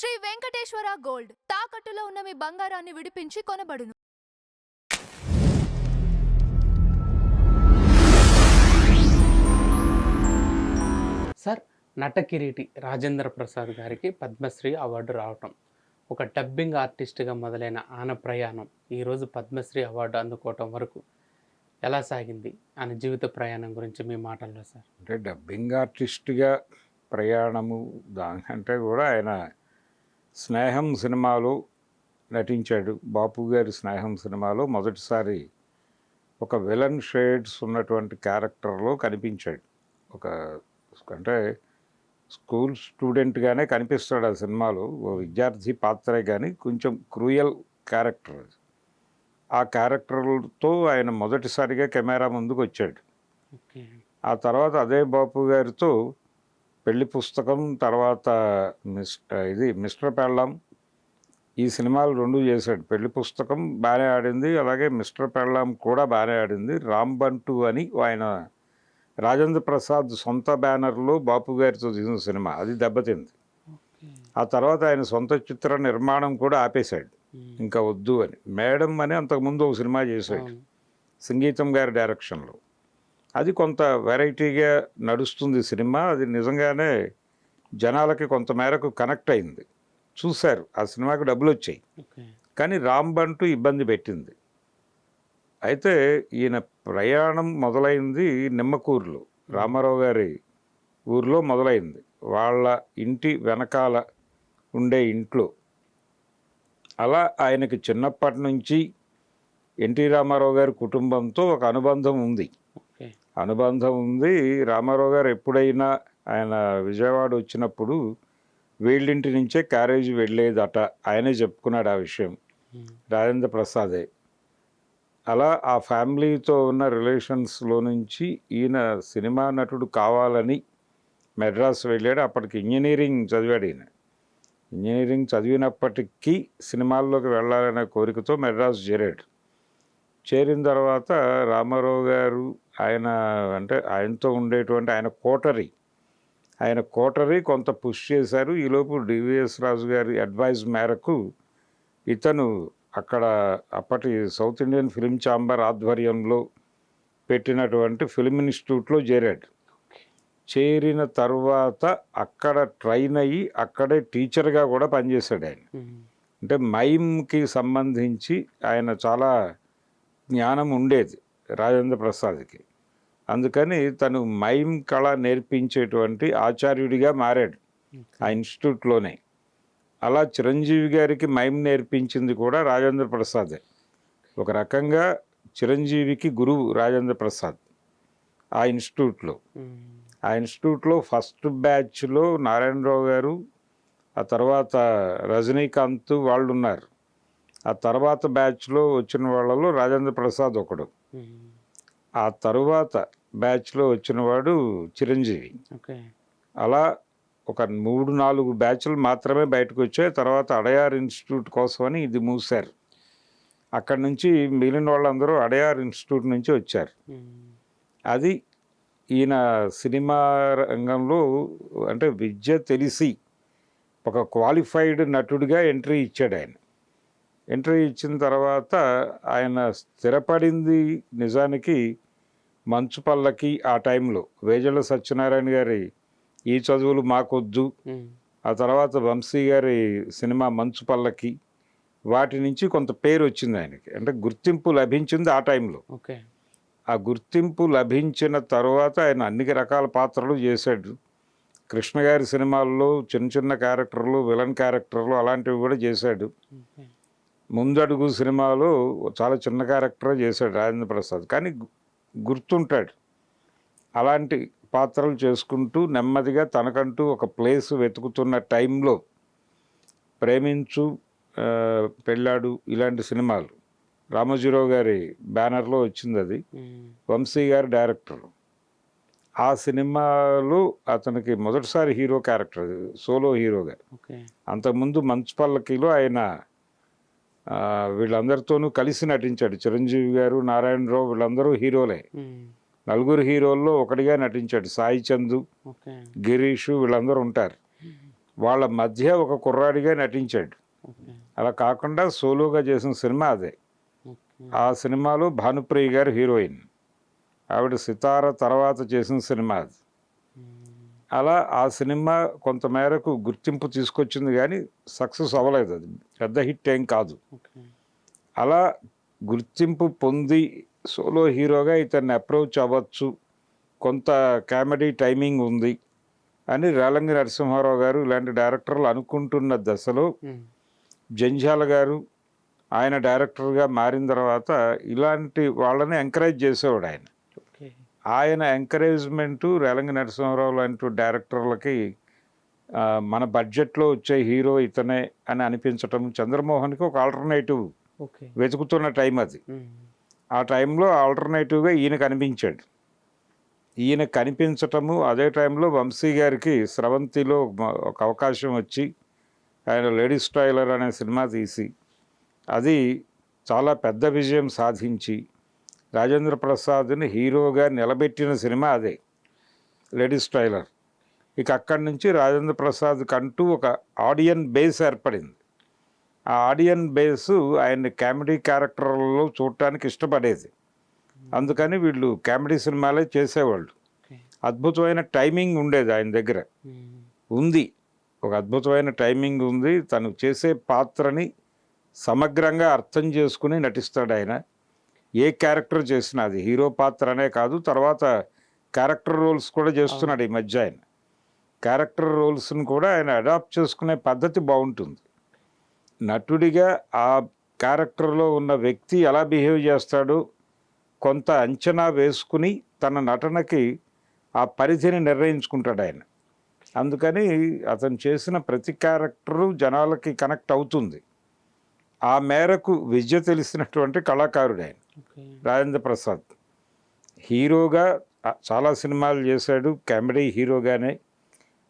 Shri Venkateswara gold తాకట్టులో ఉన్న మీ బంగారాన్ని విడిపించి కొనబడును. సార్, నటకిరీటి రాజేంద్ర ప్రసాద్ గారికి పద్మశ్రీ అవార్డు రావటం, ఒక డబ్బింగ్ ఆర్టిస్ట్గా మొదలైన ఆయన ప్రయాణం ఈరోజు పద్మశ్రీ అవార్డు అందుకోవటం వరకు ఎలా సాగింది? ఆయన జీవిత ప్రయాణం గురించి మీ మాటల్లో సార్. అంటే డబ్బింగ్ ఆర్టిస్ట్గా ప్రయాణము దానికంటే కూడా ఆయన స్నేహం సినిమాలో నటించాడు. బాపు గారి స్నేహం సినిమాలో మొదటిసారి ఒక విలన్ షేడ్స్ ఉన్నటువంటి క్యారెక్టర్లో కనిపించాడు. ఒక అంటే స్కూల్ స్టూడెంట్గానే కనిపిస్తాడు ఆ సినిమాలో. ఓ విద్యార్థి పాత్రే కానీ కొంచెం క్రూయల్ క్యారెక్టర్. ఆ క్యారెక్టర్తో ఆయన మొదటిసారిగా కెమెరా ముందుకు వచ్చాడు. ఆ తర్వాత అదే బాపు గారితో పెళ్లి పుస్తకం, తర్వాత మిస్టర్ పెళ్ళాం, ఈ సినిమాలు రెండు చేశాడు. పెళ్లి పుస్తకం బాగానే ఆడింది, అలాగే మిస్టర్ పెళ్ళాం కూడా బాగానే ఆడింది. రాంబంటు అని ఆయన రాజేంద్ర ప్రసాద్ సొంత బ్యానర్లో బాపు గారితో తీసిన సినిమా, అది దెబ్బతింది. ఆ తర్వాత ఆయన సొంత చిత్ర నిర్మాణం కూడా ఆపేశాడు, ఇంకా వద్దు అని. మేడం అని అంతకుముందు ఒక సినిమా చేశాడు సంగీతం గారి డైరెక్షన్లో. అది కొంత వెరైటీగా నడుస్తుంది సినిమా. అది నిజంగానే జనాలకి కొంత మేరకు కనెక్ట్ అయింది, చూశారు. ఆ సినిమాకి డబ్బులు వచ్చాయి, కానీ రాంబంటు ఇబ్బంది పెట్టింది. అయితే ఈయన ప్రయాణం మొదలైంది నిమ్మకూరులో, రామారావు గారి ఊరిలో మొదలైంది. వాళ్ళ ఇంటి వెనకాల ఉండే ఇంట్లో. అలా ఆయనకి చిన్నప్పటి నుంచి ఎన్టీ రామారావు గారి కుటుంబంతో ఒక అనుబంధం ఉంది. రామారావు గారు ఎప్పుడైనా ఆయన విజయవాడ వచ్చినప్పుడు వీళ్ళింటి నుంచే క్యారేజీ వెళ్ళేదట. ఆయనే చెప్పుకున్నాడు ఆ విషయం, రాజేంద్ర ప్రసాదే. అలా ఆ ఫ్యామిలీతో ఉన్న రిలేషన్స్లో నుంచి ఈయన సినిమా నటుడు కావాలని మెడ్రాస్ వెళ్ళాడు. అప్పటికి ఇంజనీరింగ్ చదివాడు ఈయన. ఇంజనీరింగ్ చదివినప్పటికీ సినిమాల్లోకి వెళ్ళాలనే కోరికతో మెడ్రాస్ చేరాడు. చేరిన తర్వాత రామారావు గారు ఆయనతో ఉండేటువంటి ఆయన కోటరీ కొంత పుష్ చేశారు. ఈలోపు డివిఎస్ రాజు గారి అడ్వైజ్ మేరకు ఇతను అక్కడ అప్పటి సౌత్ ఇండియన్ ఫిల్మ్ ఛాంబర్ ఆధ్వర్యంలో పెట్టినటువంటి ఫిల్మ్ ఇన్స్టిట్యూట్లో చేరాడు. చేరిన తర్వాత అక్కడ ట్రైన్ అయ్యి అక్కడే టీచర్గా కూడా పనిచేశాడు ఆయన. అంటే మైమ్కి సంబంధించి ఆయన చాలా జ్ఞానం ఉండేది రాజేంద్ర ప్రసాద్కి. అందుకని తను మైమ్ కళ నేర్పించేటువంటి ఆచార్యుడిగా మారాడు ఆ ఇన్స్టిట్యూట్లోనే. అలా చిరంజీవి గారికి మైమ్ నేర్పించింది కూడా రాజేంద్ర ప్రసాదే. ఒక రకంగా చిరంజీవికి గురువు రాజేంద్ర ప్రసాద్ ఆ ఇన్స్టిట్యూట్లో. ఆ ఇన్స్టిట్యూట్లో ఫస్ట్ బ్యాచ్లో నారాయణరావు గారు, ఆ తర్వాత రజనీకాంత్ వాళ్ళు ఉన్నారు. ఆ తర్వాత బ్యాచ్లో వచ్చిన వాళ్ళలో రాజేంద్ర ప్రసాద్ ఒకడు. ఆ తరువాత బ్యాచ్లో వచ్చినవాడు చిరంజీవి. అలా ఒక 3-4 బ్యాచ్లు మాత్రమే బయటకు వచ్చాయి. తర్వాత అడయార్ ఇన్స్టిట్యూట్ కోసమని ఇది మూసారు. అక్కడి నుంచి మిగిలిన వాళ్ళందరూ అడయార్ ఇన్స్టిట్యూట్ నుంచి వచ్చారు. అది ఈయన సినిమా రంగంలో అంటే విద్య తెలిసి ఒక క్వాలిఫైడ్ నటుడిగా ఎంట్రీ ఇచ్చాడు ఆయన. ఎంట్రీ ఇచ్చిన తర్వాత ఆయన స్థిరపడింది నిజానికి మంచు పల్లకి. ఆ టైంలో వేజల సత్యనారాయణ గారి ఈ చదువులు మాకొద్దు, ఆ తర్వాత వంశీ గారి సినిమా మంచు పల్లకి, వాటి నుంచి కొంత పేరు వచ్చింది ఆయనకి. అంటే గుర్తింపు లభించింది ఆ టైంలో. ఆ గుర్తింపు లభించిన తర్వాత ఆయన అన్ని రకాల పాత్రలు చేశాడు. కృష్ణ గారి సినిమాల్లో చిన్న చిన్న క్యారెక్టర్లు, విలన్ క్యారెక్టర్లు అలాంటివి కూడా చేశాడు. ముందడుగు సినిమాలో చాలా చిన్న క్యారెక్టర్ చేశాడు రాజేంద్ర ప్రసాద్, కానీ గుర్తుంటాడు. అలాంటి పాత్రలు చేసుకుంటూ నెమ్మదిగా తనకంటూ ఒక ప్లేస్ వెతుకుతున్న టైంలో ప్రేమించు, పెళ్ళాడు ఇలాంటి సినిమాలు రామోజీరావు గారి బ్యానర్లో వచ్చింది. అది వంశీ గారి డైరెక్టర్. ఆ సినిమాలో అతనికి మొదటిసారి హీరో క్యారెక్టర్, సోలో హీరోగా. అంతకుముందు మంచు పల్లకిలో ఆయన వీళ్ళందరితోనూ కలిసి నటించాడు. చిరంజీవి గారు, నారాయణరావు వీళ్ళందరూ హీరోలే. 4 హీరోల్లో ఒకటిగా నటించాడు. సాయి చందు, గిరీష్ వీళ్ళందరూ ఉంటారు. వాళ్ళ మధ్య ఒక కుర్రాడిగా నటించాడు. ఓకే. అలా కాకుండా సోలోగా చేసిన సినిమా అదే. ఓకే. ఆ సినిమాలో భానుప్రియ గారు హీరోయిన్. ఆవిడ సితార తర్వాత చేసిన సినిమా అది. అలా ఆ సినిమా కొంతమేరకు గుర్తింపు తీసుకొచ్చింది కానీ సక్సెస్ అవ్వలేదు, అది పెద్ద హిట్ ఏం కాదు. ఓకే. అలా గుర్తింపు పొంది సోలో హీరోగా ఇతన్ని అప్రోచ్ అవ్వచ్చు, కొంత కామెడీ టైమింగ్ ఉంది అని రేలంగి నరసింహారావు గారు ఇలాంటి డైరెక్టర్లు అనుకుంటున్న దశలో జంధ్యాల గారు ఆయన డైరెక్టర్గా మారిన తర్వాత ఇలాంటి వాళ్ళని ఎంకరేజ్ చేసేవాడు ఆయన. ఓకే. ఆయన ఎంకరేజ్మెంటు రేలంగి నరసింహారావు లాంటి డైరెక్టర్లకి మన బడ్జెట్లో వచ్చే హీరో ఇతనే అని అనిపించటం, చంద్రమోహన్కి ఒక ఆల్టర్నేటివ్ ఓకే. వెతుకుతున్న టైం అది. ఆ టైంలో ఆల్టర్నేటివ్గా ఈయన కనిపించాడు. ఈయన కనిపించటము అదే టైంలో వంశీ గారికి స్రవంతిలో ఒక అవకాశం వచ్చి ఆయన లేడీస్ టైలర్ అనే సినిమా తీసి అది చాలా పెద్ద విజయం సాధించి రాజేంద్ర ప్రసాద్ని హీరోగా నిలబెట్టిన సినిమా అదే లేడీస్ టైలర్. ఇక అక్కడి నుంచి రాజేంద్ర ప్రసాద్ కంటూ ఒక ఆడియన్ బేస్ ఏర్పడింది. ఆ ఆడియన్ బేసు ఆయన్ని కామెడీ క్యారెక్టర్లలో చూడటానికి ఇష్టపడేది. అందుకని వీళ్ళు కామెడీ సినిమాలే చేసేవాళ్ళు. అద్భుతమైన టైమింగ్ ఉండేది ఆయన దగ్గర. ఉంది, ఒక అద్భుతమైన టైమింగ్ ఉంది. తను చేసే పాత్రని సమగ్రంగా అర్థం చేసుకుని నటిస్తాడు ఆయన. ఏ క్యారెక్టర్ చేసినా, అది హీరో పాత్ర అనే కాదు, తర్వాత క్యారెక్టర్ రోల్స్ కూడా చేస్తున్నాడు ఈ మధ్య. ఆయన క్యారెక్టర్ రోల్స్ని కూడా ఆయన అడాప్ట్ చేసుకునే పద్ధతి బాగుంటుంది. నటుడిగా ఆ క్యారెక్టర్లో ఉన్న వ్యక్తి ఎలా బిహేవ్ చేస్తాడో కొంత అంచనా వేసుకుని తన నటనకి ఆ పరిధిని నిర్ణయించుకుంటాడు ఆయన. అందుకని అతను చేసిన ప్రతి క్యారెక్టరు జనాలకి కనెక్ట్ అవుతుంది. ఆ మేరకు విద్య తెలిసినటువంటి కళాకారుడు ఆయన రాజేంద్ర ప్రసాద్. హీరోగా చాలా సినిమాలు చేశాడు, కామెడీ హీరోగానే.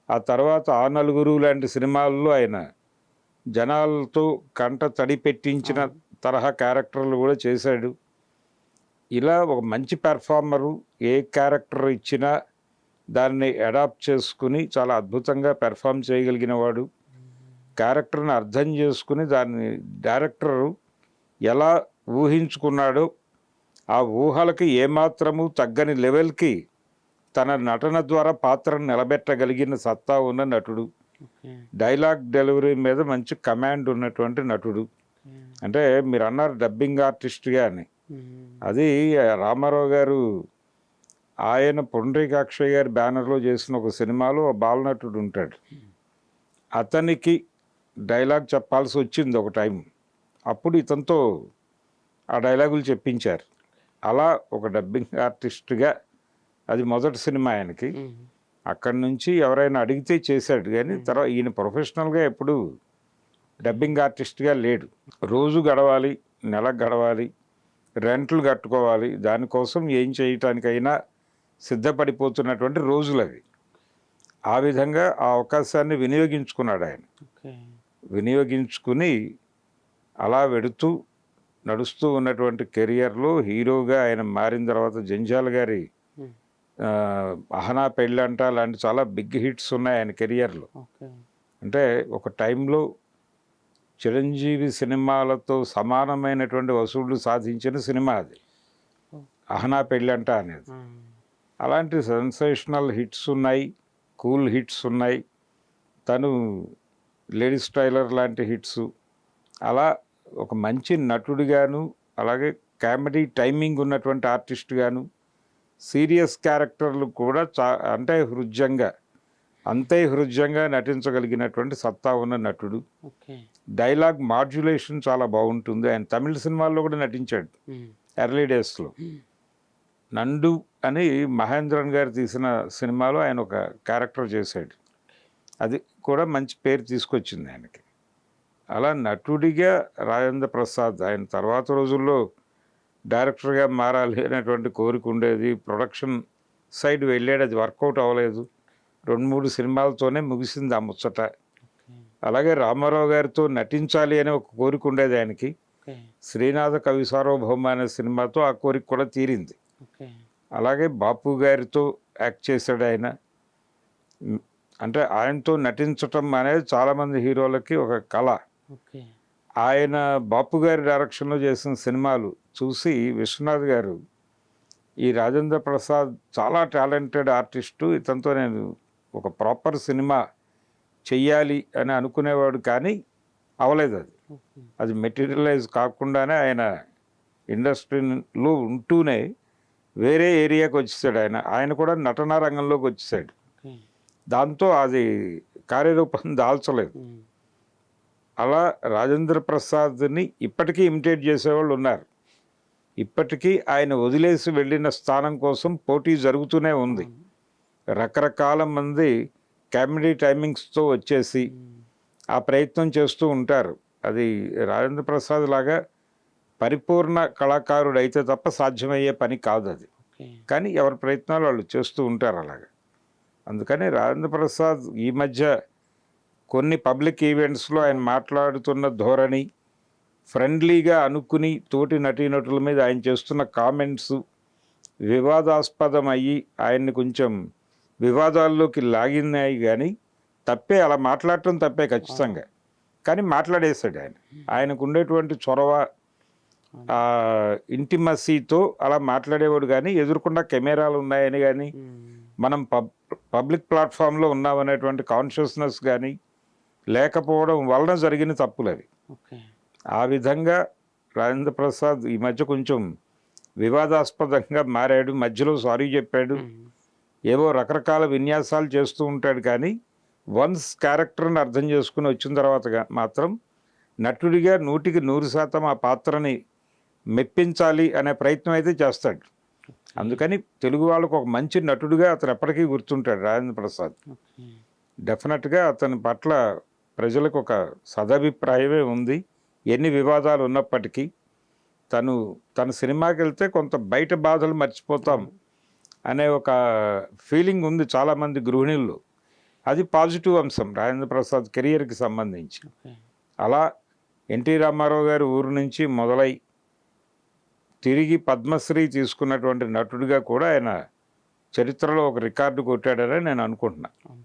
ఆ తర్వాత ఆ నలుగురు లాంటి సినిమాల్లో ఆయన జనాలతో కంట తడి పెట్టించిన తరహా క్యారెక్టర్లు కూడా చేశాడు. ఇలా ఒక మంచి పెర్ఫార్మరు, ఏ క్యారెక్టర్ ఇచ్చినా దాన్ని అడాప్ట్ చేసుకుని చాలా అద్భుతంగా పెర్ఫామ్ చేయగలిగిన వాడు. క్యారెక్టర్ని అర్థం చేసుకుని దాన్ని డైరెక్టరు ఎలా ఊహించుకున్నాడో ఆ ఊహలకి ఏమాత్రము తగ్గని లెవెల్కి తన నటన ద్వారా పాత్రను నిలబెట్టగలిగిన సత్తా ఉన్న నటుడు. డైలాగ్ డెలివరీ మీద మంచి కమాండ్ ఉన్నటువంటి నటుడు. అంటే మీరు అన్నారు డబ్బింగ్ ఆర్టిస్ట్గా అని, అది రామారావు గారు ఆయన పుండరీకాక్షయ్య గారి బ్యానర్లో చేసిన ఒక సినిమాలో బాలనటుడు ఉంటాడు. అతనికి డైలాగ్ చెప్పాల్సి వచ్చింది ఒక టైం. అప్పుడు ఇతనితో ఆ డైలాగులు చెప్పించారు. అలా ఒక డబ్బింగ్ ఆర్టిస్ట్గా అది మొదటి సినిమా ఆయనకి. అక్కడి నుంచి ఎవరైనా అడిగితే చేశాడు కానీ తర్వాత ఈయన ప్రొఫెషనల్గా ఎప్పుడు డబ్బింగ్ ఆర్టిస్ట్గా లేడు. రోజు గడవాలి, నెల గడవాలి, రెంట్లు కట్టుకోవాలి, దానికోసం ఏం చేయటానికైనా సిద్ధపడిపోతున్నటువంటి రోజులు అవి. ఆ విధంగా ఆ అవకాశాన్ని వినియోగించుకున్నాడు ఆయన. వినియోగించుకుని అలా నడుస్తూ ఉన్నటువంటి కెరియర్లో హీరోగా ఆయన మారిన తర్వాత జంధ్యాల గారి అహనా పెళ్ళంట లాంటి చాలా బిగ్ హిట్స్ ఉన్నాయి ఆయన కెరియర్లో. అంటే ఒక టైంలో చిరంజీవి సినిమాలతో సమానమైనటువంటి వసూళ్లు సాధించిన సినిమా అది అహనా పెళ్ళంట అనేది. అలాంటి సెన్సేషనల్ హిట్స్ ఉన్నాయి, కూల్ హిట్స్ ఉన్నాయి. తను లేడీస్ టైలర్ లాంటి హిట్స్. అలా ఒక మంచి నటుడిగాను, అలాగే కామెడీ టైమింగ్ ఉన్నటువంటి ఆర్టిస్ట్గాను, సీరియస్ క్యారెక్టర్లు కూడా అంతే హృద్యంగా నటించగలిగినటువంటి సత్తా ఉన్న నటుడు. డైలాగ్ మాడ్యులేషన్ చాలా బాగుంటుంది. ఆయన తమిళ సినిమాల్లో కూడా నటించాడు ఎర్లీ డేస్లో. నండు అని మహేంద్రన్ గారు తీసిన సినిమాలో ఆయన ఒక క్యారెక్టర్ చేశాడు. అది కూడా మంచి పేరు తీసుకొచ్చింది ఆయనకి. అలా నటుడిగా రాజేంద్ర ప్రసాద్ ఆయన తర్వాత రోజుల్లో డైరెక్టర్గా మారాలి అనేటువంటి కోరిక ఉండేది. ప్రొడక్షన్ సైడ్ వెళ్ళాడు, అది వర్కౌట్ అవ్వలేదు. 2-3 సినిమాలతోనే ముగిసింది ఆ ముచ్చట. అలాగే రామారావు గారితో నటించాలి అనే ఒక కోరిక ఉండేది ఆయనకి. శ్రీనాథ కవి సార్వభౌమ అనే సినిమాతో ఆ కోరిక కూడా తీరింది. అలాగే బాపు గారితో యాక్ట్ చేశాడు ఆయన. అంటే ఆయనతో నటించటం అనేది చాలామంది హీరోలకి ఒక కళ. ఓకే. ఆయన బాపు గారి డైరెక్షన్లో చేసిన సినిమాలు చూసి విశ్వనాథ్ గారు ఈ రాజేంద్ర ప్రసాద్ చాలా టాలెంటెడ్ ఆర్టిస్టు, ఇతనితో నేను ఒక ప్రాపర్ సినిమా చెయ్యాలి అని అనుకునేవాడు, కానీ అవలేదు అది. ఓకే. అది మెటీరియలైజ్ కాకుండానే ఆయన ఇండస్ట్రీలో ఉంటూనే వేరే ఏరియాకి వచ్చేసాడు. ఆయన కూడా నటనా రంగంలోకి వచ్చేసాడు. ఓకే. దాంతో అది కార్యరూపం దాల్చలేదు. ఉమ్. అలా రాజేంద్ర ప్రసాద్ని ఇప్పటికీ ఇమిటేట్ చేసేవాళ్ళు ఉన్నారు. ఇప్పటికీ ఆయన వదిలేసి వెళ్ళిన స్థానం కోసం పోటీ జరుగుతూనే ఉంది. రకరకాల మంది కామెడీ టైమింగ్స్తో వచ్చేసి ఆ ప్రయత్నం చేస్తూ ఉంటారు. అది రాజేంద్ర ప్రసాద్ లాగా పరిపూర్ణ కళాకారుడు అయితే తప్ప సాధ్యమయ్యే పని కాదు అది. ఓకే. కానీ ఎవరి ప్రయత్నాలు వాళ్ళు చేస్తూ ఉంటారు అలాగా. అందుకని రాజేంద్ర ప్రసాద్ ఈ మధ్య కొన్ని పబ్లిక్ ఈవెంట్స్లో ఆయన మాట్లాడుతున్న ధోరణి, ఫ్రెండ్లీగా అనుకుని తోటి నటీనటుల మీద ఆయన చేస్తున్న కామెంట్స్ వివాదాస్పదం అయ్యి ఆయన్ని కొంచెం వివాదాల్లోకి లాగినాయి. కానీ తప్పే, అలా మాట్లాడటం తప్పే ఖచ్చితంగా. కానీ మాట్లాడేశాడు ఆయన. ఆయనకు ఉండేటువంటి చొరవ, ఇంటిమసీతో అలా మాట్లాడేవాడు. కానీ ఎదురుకుండా కెమెరాలు ఉన్నాయని కానీ మనం పబ్లిక్ ప్లాట్ఫామ్లో ఉన్నామనేటువంటి కాన్షియస్నెస్ కానీ లేకపోవడం వలన జరిగిన తప్పులు అవి. ఓకే. ఆ విధంగా రాజేంద్ర ప్రసాద్ ఈ మధ్య కొంచెం వివాదాస్పదంగా మారాడు. మధ్యలో సారీ చెప్పాడు. ఏవో రకరకాల విన్యాసాలు చేస్తూ ఉంటాడు. కానీ వన్స్ క్యారెక్టర్ని అర్థం చేసుకుని వచ్చిన తర్వాత మాత్రం నటుడిగా 100% ఆ పాత్రని మెప్పించాలి అనే ప్రయత్నం అయితే చేస్తాడు. అందుకని తెలుగు వాళ్ళకు ఒక మంచి నటుడిగా అతను ఎప్పటికీ గుర్తుంటాడు రాజేంద్ర ప్రసాద్. ఓకే. డెఫినెట్గా అతని పట్ల ప్రజలకు ఒక సదభిప్రాయమే ఉంది. ఎన్ని వివాదాలు ఉన్నప్పటికీ తన సినిమాకి వెళ్తే కొంత బయట బాధలు మర్చిపోతాం అనే ఒక ఫీలింగ్ ఉంది చాలామంది గృహిణుల్లో. అది పాజిటివ్ అంశం రాజేంద్ర ప్రసాద్ కెరియర్కి సంబంధించి. ఓకే. అలా ఎన్టీ రామారావు గారి ఊరు నుంచి మొదలై తిరిగి పద్మశ్రీ తీసుకున్నటువంటి నటుడిగా కూడా ఆయన చరిత్రలో ఒక రికార్డు కొట్టాడని నేను అనుకుంటున్నాను.